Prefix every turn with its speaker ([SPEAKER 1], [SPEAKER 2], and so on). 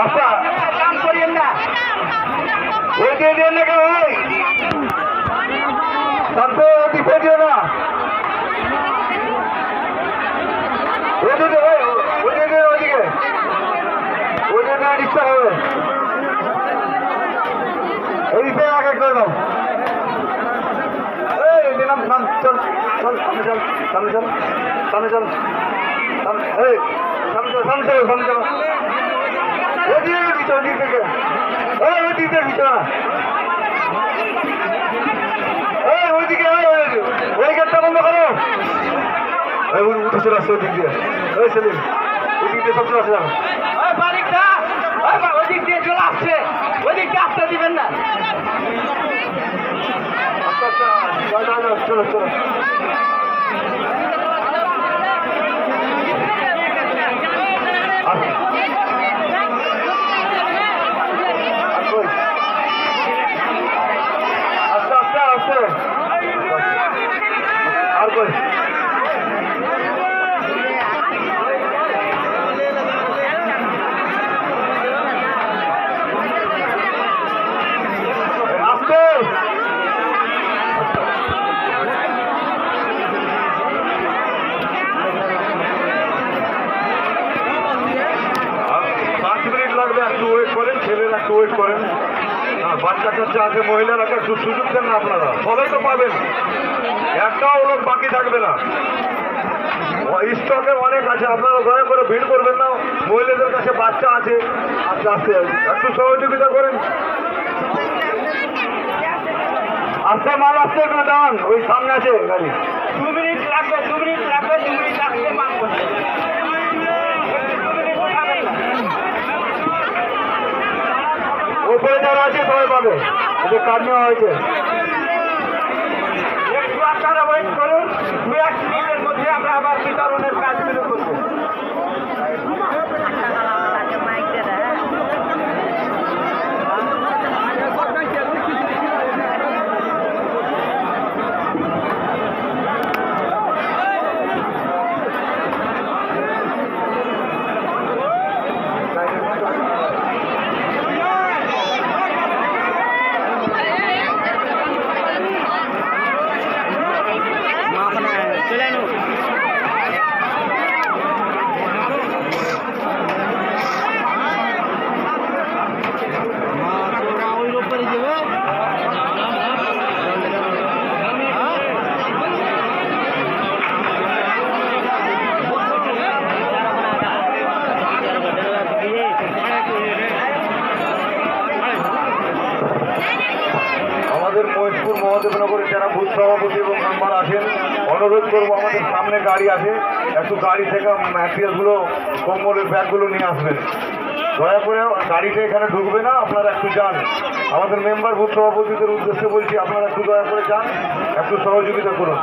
[SPEAKER 1] আচ্ছা কাম করিয়েন না, ওই দিয়ে দিয়ে না কেন ভাই, তারপরে দিতে দিও না, ওদিকে ভাই, ওদিকে ওদিকে ওদিকে ইচ্ছা হবে, এইদিকে আগে করে দাও। এই নাম নাম চল চল সামনে চল সামনে চল সামনে চল সামনে, এই সামনে চল সামনে চল সামনে চল, ওদিকে দিচ্ছ ওদিক থেকে, এই ওদিক থেকে দিচ্ছ না, এই ওইদিকে ওই গেটটা বন্ধ করো, উঠে চলে আসছে ওদিক দিয়ে, ওই সেলিম ওদিক দিয়ে সব চলে আসছে জানো, ওই বাড়িটা ওদিক দিয়ে চলে আসছে, ওদিক দিয়ে আসতে দিবেন না, আচ্ছা আচ্ছা চলো চলো আস্তে আস্তে আস্তে আর কই আস্তে একটু ওয়েট করেন, ছেলেরা একটু ওয়েট করেন, বাচ্চা কাচ্চা আছে, মহিলারা একটু সুযোগ দেন না, আপনারা সবাই তো পাবেন, একটাও লোক বাকি থাকবে না, স্টকে অনেক আছে, আপনারা দয়া করে ভিড় করবেন না, মহিলাদের কাছে বাচ্চা আছে, আস্তে আস্তে একটু সহযোগিতা করেন, আস্তে মাল আসতে একটু দাঁড়ান, ওই সামনে আছে গাড়ি, 2 মিনিট লাগবে 2 মিনিট লাগবে 2 মিনিট আসতে পারবো, উপরে যারা আছে সবাই পাবে, ওদের কার্ড নেওয়া হয়েছে, একটু আপনারা ওয়েট করুন, 2-1 মিনিটের মধ্যে আমরা আবার বিতরণের কাজ শুরু করবো। আমাদের মহেশপুর মহাদেবনগরের যারা বুথ সভাপতি এবং মেম্বার আছেন, অনুরোধ করবো আমাদের সামনে গাড়ি আছে, একটু গাড়ি থেকে ম্যাটেরিয়ালগুলো, কম্বলের ব্যাগগুলো নিয়ে আসবেন, দয়া করে গাড়িটা এখানে ঢুকবে না, আপনারা একটু যান, আমাদের মেম্বার বুথ সভাপতিদের উদ্দেশ্যে বলছি, আপনারা একটু দয়া করে যান, একটু সহযোগিতা করুন।